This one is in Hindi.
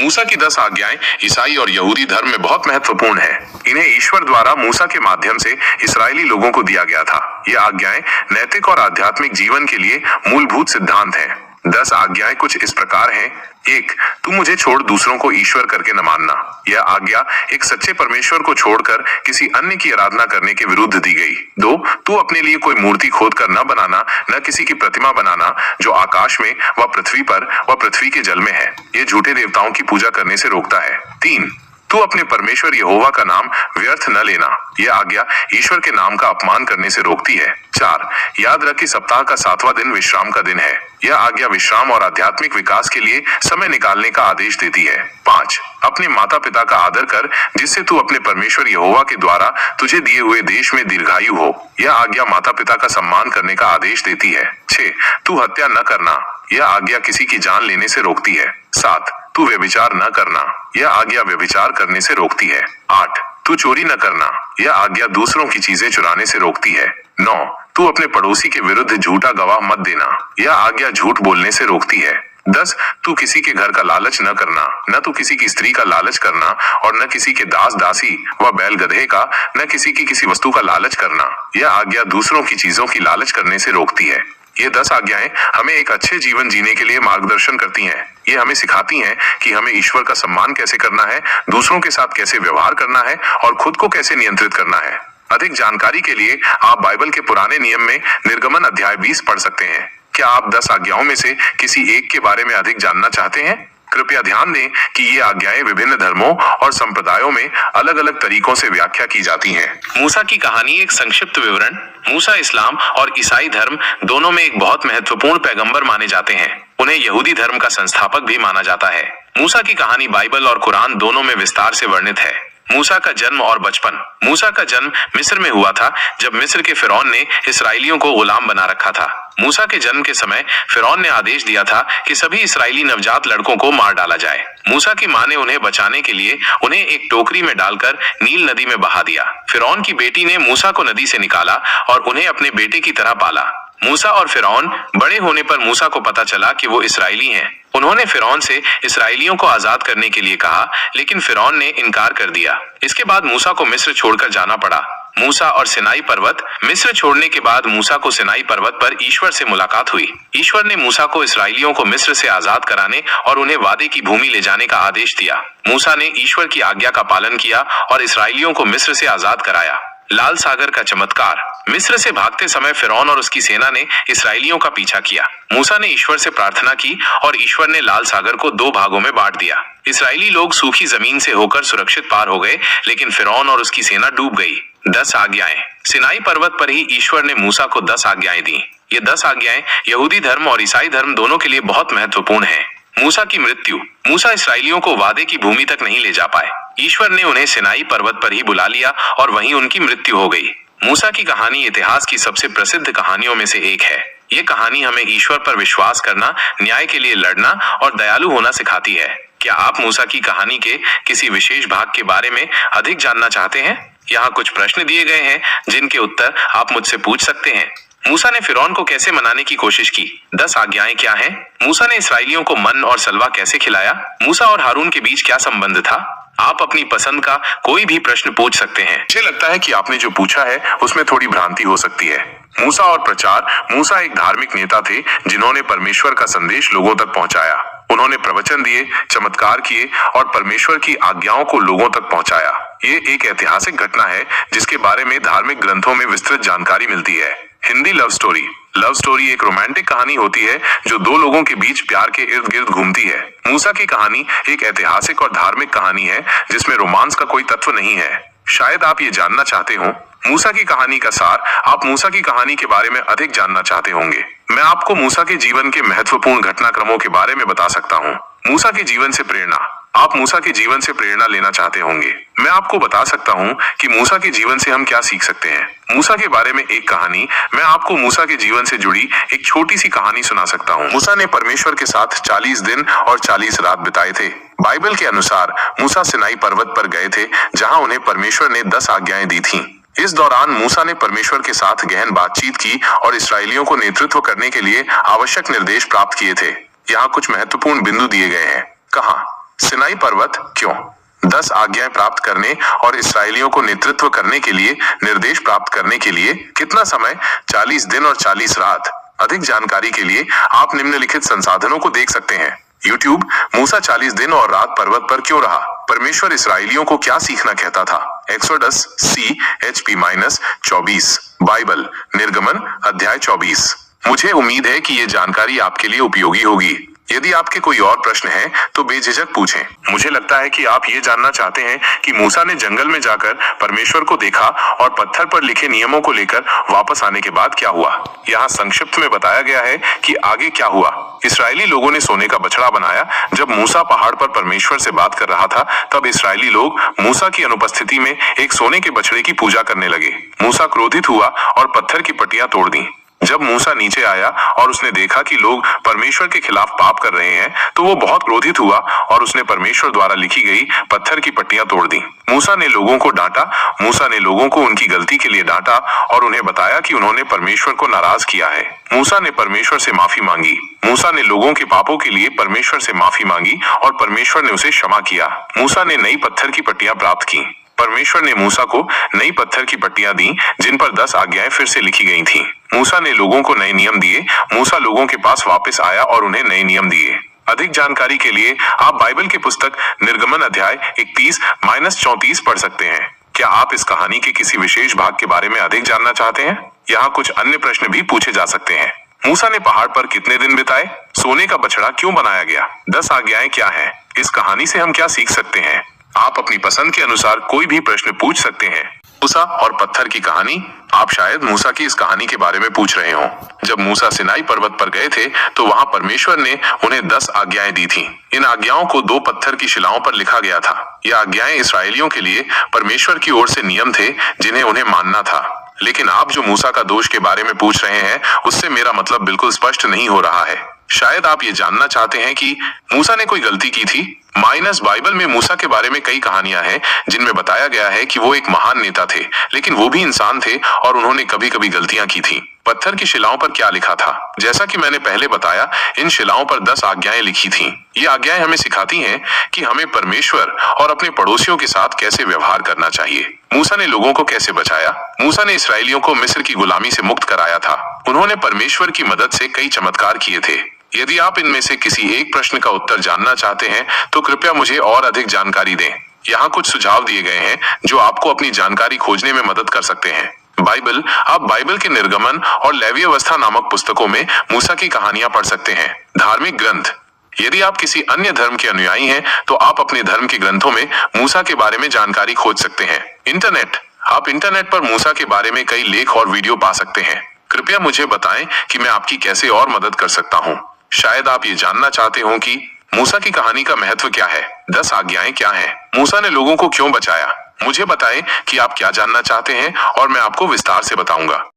मूसा की 10 आज्ञाएं ईसाई और यहूदी धर्म में बहुत महत्वपूर्ण है। इन्हें ईश्वर द्वारा मूसा के माध्यम से इस्राएली लोगों को दिया गया था। ये आज्ञाएं नैतिक और आध्यात्मिक जीवन के लिए मूलभूत सिद्धांत हैं। 10 आज्ञाएं कुछ इस प्रकार हैं। 1. तू मुझे छोड़ दूसरों को ईश्वर करके न मानना। यह आज्ञा एक सच्चे परमेश्वर को छोड़कर किसी अन्य की आराधना करने के विरुद्ध दी गई। 2. तू अपने लिए कोई मूर्ति खोद कर न बनाना, न किसी की प्रतिमा बनाना जो आकाश में व पृथ्वी पर व पृथ्वी के जल में है। ये झूठे देवताओं की पूजा करने से रोकता है। 3. तू अपने परमेश्वर यहोवा का नाम व्यर्थ न लेना। यह आज्ञा ईश्वर के नाम का अपमान करने से रोकती है। 4. याद रख कि सप्ताह का 7वां दिन विश्राम का दिन है। यह आज्ञा विश्राम और आध्यात्मिक विकास के लिए समय निकालने का आदेश देती है। 5. अपने माता पिता का आदर कर जिससे तू अपने परमेश्वर यहोवा के द्वारा तुझे दिए हुए देश में दीर्घायु हो। यह आज्ञा माता पिता का सम्मान करने का आदेश देती है। 6. तू हत्या न करना। यह आज्ञा किसी की जान लेने से रोकती है। 7. तू व्यभिचार न करना। यह आज्ञा व्यभिचार करने से रोकती है। 8. तू चोरी न करना। यह आज्ञा दूसरों की चीजें चुराने से रोकती है। 9. तू अपने पड़ोसी के विरुद्ध झूठा गवाह मत देना। यह आज्ञा झूठ बोलने से रोकती है। 10. तू किसी के घर का लालच न करना। न तू किसी की स्त्री का लालच करना और न किसी के दास दासी व बैल गधे का, न किसी की किसी वस्तु का लालच करना। यह आज्ञा दूसरों की चीजों की लालच करने से रोकती है। ये 10 आज्ञाएं हमें एक अच्छे जीवन जीने के लिए मार्गदर्शन करती हैं। ये हमें सिखाती हैं कि हमें ईश्वर का सम्मान कैसे करना है, दूसरों के साथ कैसे व्यवहार करना है और खुद को कैसे नियंत्रित करना है। अधिक जानकारी के लिए आप बाइबल के पुराने नियम में निर्गमन अध्याय 20 पढ़ सकते हैं। क्या आप 10 आज्ञाओं में से किसी एक के बारे में अधिक जानना चाहते हैं? कृपया ध्यान दें कि ये आज्ञाएं विभिन्न धर्मों और संप्रदायों में अलग अलग तरीकों से व्याख्या की जाती हैं। मूसा की कहानी एक संक्षिप्त विवरण। मूसा इस्लाम और ईसाई धर्म दोनों में एक बहुत महत्वपूर्ण पैगंबर माने जाते हैं। उन्हें यहूदी धर्म का संस्थापक भी माना जाता है। मूसा की कहानी बाइबल और कुरान दोनों में विस्तार से वर्णित है। मूसा का जन्म और बचपन। मूसा का जन्म मिस्र में हुआ था जब मिस्र के फिरौन ने इसराइलियों को गुलाम बना रखा था। मूसा के जन्म के समय फिरौन ने आदेश दिया था कि सभी इसराइली नवजात लड़कों को मार डाला जाए। मूसा की मां ने उन्हें बचाने के लिए उन्हें एक टोकरी में डालकर नील नदी में बहा दिया। फिरौन की बेटी ने मूसा को नदी से निकाला और उन्हें अपने बेटे की तरह पाला। मूसा और फिरौन बड़े होने पर मूसा को पता चला कि वो इसराइली हैं। उन्होंने फिरौन से इसराइलियों को आजाद करने के लिए कहा, लेकिन फिरौन ने इनकार कर दिया। इसके बाद मूसा को मिस्र छोड़कर जाना पड़ा। मूसा और सिनाई पर्वत। मिस्र छोड़ने के बाद मूसा को सिनाई पर्वत पर ईश्वर से मुलाकात हुई। ईश्वर ने मूसा को इसराइलियों को मिस्र से आजाद कराने और उन्हें वादे की भूमि ले जाने का आदेश दिया। मूसा ने ईश्वर की आज्ञा का पालन किया और इसराइलियों को मिस्र से आजाद कराया। लाल सागर का चमत्कार। मिस्र से भागते समय फिरौन और उसकी सेना ने इसराइलियों का पीछा किया। मूसा ने ईश्वर से प्रार्थना की और ईश्वर ने लाल सागर को 2 भागों में बांट दिया। इसराइली लोग सूखी जमीन से होकर सुरक्षित पार हो गए, लेकिन फिरौन और उसकी सेना डूब गई। 10 आज्ञाएं। सिनाई पर्वत पर ही ईश्वर ने मूसा को 10 आज्ञाएं दी। ये 10 आज्ञाएं यहूदी धर्म और ईसाई धर्म दोनों के लिए बहुत महत्वपूर्ण है। मूसा की मृत्यु। मूसा इसराइलियों को वादे की भूमि तक नहीं ले जा पाए। ईश्वर ने उन्हें सिनाई पर्वत पर ही बुला लिया और वहीं उनकी मृत्यु हो गई। मूसा की कहानी इतिहास की सबसे प्रसिद्ध कहानियों में से एक है। ये कहानी हमें ईश्वर पर विश्वास करना, न्याय के लिए लड़ना और दयालु होना सिखाती है। क्या आप मूसा की कहानी के किसी विशेष भाग के बारे में अधिक जानना चाहते हैं? यहाँ कुछ प्रश्न दिए गए हैं जिनके उत्तर आप मुझसे पूछ सकते हैं। मूसा ने फिरौन को कैसे मनाने की कोशिश की? 10 आज्ञाएं क्या हैं? मूसा ने इसराइलियों को मन और सलवा कैसे खिलाया? मूसा और हारून के बीच क्या संबंध था? आप अपनी पसंद का कोई भी प्रश्न पूछ सकते हैं। मुझे लगता है कि आपने जो पूछा है उसमें थोड़ी भ्रांति हो सकती है। मूसा और प्रचार। मूसा एक धार्मिक नेता थे जिन्होंने परमेश्वर का संदेश लोगों तक पहुंचाया। उन्होंने प्रवचन दिए, चमत्कार किए और परमेश्वर की आज्ञाओं को लोगों तक पहुंचाया। ये एक ऐतिहासिक घटना है जिसके बारे में धार्मिक ग्रंथों में विस्तृत जानकारी मिलती है। Hindi love story. Love story एक रोमांटिक कहानी होती है जो 2 लोगों के बीच प्यार के इर्द गिर्द घूमती है। मूसा की कहानी एक ऐतिहासिक और धार्मिक कहानी है जिसमें रोमांस का कोई तत्व नहीं है। शायद आप ये जानना चाहते हो मूसा की कहानी का सार। आप मूसा की कहानी के बारे में अधिक जानना चाहते होंगे। मैं आपको मूसा के जीवन के महत्वपूर्ण घटनाक्रमों के बारे में बता सकता हूँ। मूसा के जीवन से प्रेरणा। आप मूसा के जीवन से प्रेरणा लेना चाहते होंगे। मैं आपको बता सकता हूँ कि मूसा के जीवन से हम क्या सीख सकते हैं। मूसा के बारे में एक कहानी। मैं आपको मूसा के जीवन से जुड़ी एक छोटी सी कहानी सुना सकता हूँ। मूसा ने परमेश्वर के साथ 40 दिन और 40 रात बिताए थे। बाइबल के अनुसार मूसा सिनाई पर्वत पर गए थे जहाँ उन्हें परमेश्वर ने 10 आज्ञाएं दी थीं। इस दौरान मूसा ने परमेश्वर के साथ गहन बातचीत की और इसराइलियों को नेतृत्व करने के लिए आवश्यक निर्देश प्राप्त किए थे। यहाँ कुछ महत्वपूर्ण बिंदु दिए गए हैं। कहाँ? सिनाई पर्वत क्यों? 10 आज्ञाएं प्राप्त करने और इसराइलियों को नेतृत्व करने के लिए निर्देश प्राप्त करने के लिए कितना समय? 40 दिन और 40 रात। अधिक जानकारी के लिए आप निम्नलिखित संसाधनों को देख सकते हैं। YouTube, मूसा 40 दिन और रात पर्वत पर क्यों रहा? परमेश्वर इसराइलियों को क्या सीखना कहता था? Exodus CHP-24। बाइबल, निर्गमन अध्याय 24। मुझे उम्मीद है कि ये जानकारी आपके लिए उपयोगी होगी। यदि आपके कोई और प्रश्न हैं, तो बेझिझक पूछें। मुझे लगता है कि आप ये जानना चाहते हैं कि मूसा ने जंगल में जाकर परमेश्वर को देखा और पत्थर पर लिखे नियमों को लेकर वापस आने के बाद क्या हुआ। यहाँ संक्षिप्त में बताया गया है कि आगे क्या हुआ। इसराइली लोगों ने सोने का बछड़ा बनाया। जब मूसा पहाड़ पर परमेश्वर से बात कर रहा था, तब इसराइली लोग मूसा की अनुपस्थिति में एक सोने के बछड़े की पूजा करने लगे। मूसा क्रोधित हुआ और पत्थर की पट्टियां तोड़ दी। जब मूसा नीचे आया और उसने देखा कि लोग परमेश्वर के खिलाफ पाप कर रहे हैं, तो वो बहुत क्रोधित हुआ और उसने परमेश्वर द्वारा लिखी गई पत्थर की पट्टियां तोड़ दी। मूसा ने लोगों को डांटा। मूसा ने लोगों को उनकी गलती के लिए डांटा और उन्हें बताया कि उन्होंने परमेश्वर को नाराज किया है। मूसा ने परमेश्वर से माफी मांगी। मूसा ने लोगों के पापों के लिए परमेश्वर से माफी मांगी और परमेश्वर ने उसे क्षमा किया। मूसा ने नई पत्थर की पट्टियां प्राप्त की। परमेश्वर ने मूसा को नई पत्थर की पट्टियां दी, जिन पर 10 आज्ञाएं फिर से लिखी गई थीं। मूसा ने लोगों को नए नियम दिए। मूसा लोगों के पास वापस आया और उन्हें नए नियम दिए। अधिक जानकारी के लिए आप बाइबल की पुस्तक निर्गमन अध्याय 31-34 पढ़ सकते हैं। क्या आप इस कहानी के किसी विशेष भाग के बारे में अधिक जानना चाहते हैं? यहाँ कुछ अन्य प्रश्न भी पूछे जा सकते हैं। मूसा ने पहाड़ पर कितने दिन बिताए? सोने का बछड़ा क्यों बनाया गया? 10 आज्ञाएं क्या हैं? इस कहानी से हम क्या सीख सकते हैं? आप अपनी पसंद के अनुसार कोई भी प्रश्न पूछ सकते हैं। मूसा और पत्थर की कहानी। आप शायद मूसा की इस कहानी के बारे में पूछ रहे हों। जब मूसा सिनाई पर्वत पर गए थे, तो वहां परमेश्वर ने उन्हें 10 आज्ञाएं दी थीं। इन आज्ञाओं को 2 पत्थर की शिलाओं पर लिखा गया था। ये आज्ञाएं इसराइलियों के लिए परमेश्वर की ओर से नियम थे, जिन्हें उन्हें मानना था। लेकिन आप जो मूसा का दोष के बारे में पूछ रहे हैं, उससे मेरा मतलब बिल्कुल स्पष्ट नहीं हो रहा है। शायद आप ये जानना चाहते हैं कि मूसा ने कोई गलती की थी। बाइबल में मूसा के बारे में कई कहानियां हैं, जिनमें बताया गया है कि वो एक महान नेता थे, लेकिन वो भी इंसान थे और उन्होंने कभी कभी गलतियां की थी। पत्थर की शिलाओं पर क्या लिखा था? जैसा कि मैंने पहले बताया, इन शिलाओं पर 10 आज्ञाएं लिखी थीं। ये आज्ञाएं हमें सिखाती हैं कि हमें परमेश्वर और अपने पड़ोसियों के साथ कैसे व्यवहार करना चाहिए। मूसा ने लोगों को कैसे बचाया? मूसा ने इसराइलियों को मिस्र की गुलामी से मुक्त कराया था। उन्होंने परमेश्वर की मदद से कई चमत्कार किए थे। यदि आप इनमें से किसी एक प्रश्न का उत्तर जानना चाहते हैं, तो कृपया मुझे और अधिक जानकारी दें। यहाँ कुछ सुझाव दिए गए हैं जो आपको अपनी जानकारी खोजने में मदद कर सकते हैं। बाइबल। आप बाइबल के निर्गमन और लेवी अवस्था नामक पुस्तकों में मूसा की कहानियां पढ़ सकते हैं। धार्मिक ग्रंथ। यदि आप किसी अन्य धर्म के अनुयायी हैं, तो आप अपने धर्म के ग्रंथों में मूसा के बारे में जानकारी खोज सकते हैं। इंटरनेट। आप इंटरनेट पर मूसा के बारे में कई लेख और वीडियो पा सकते हैं। कृपया मुझे बताएं कि मैं आपकी कैसे और मदद कर सकता हूँ। शायद आप ये जानना चाहते हो कि मूसा की कहानी का महत्व क्या है? 10 आज्ञाएं क्या हैं? मूसा ने लोगों को क्यों बचाया? मुझे बताएं कि आप क्या जानना चाहते हैं और मैं आपको विस्तार से बताऊंगा।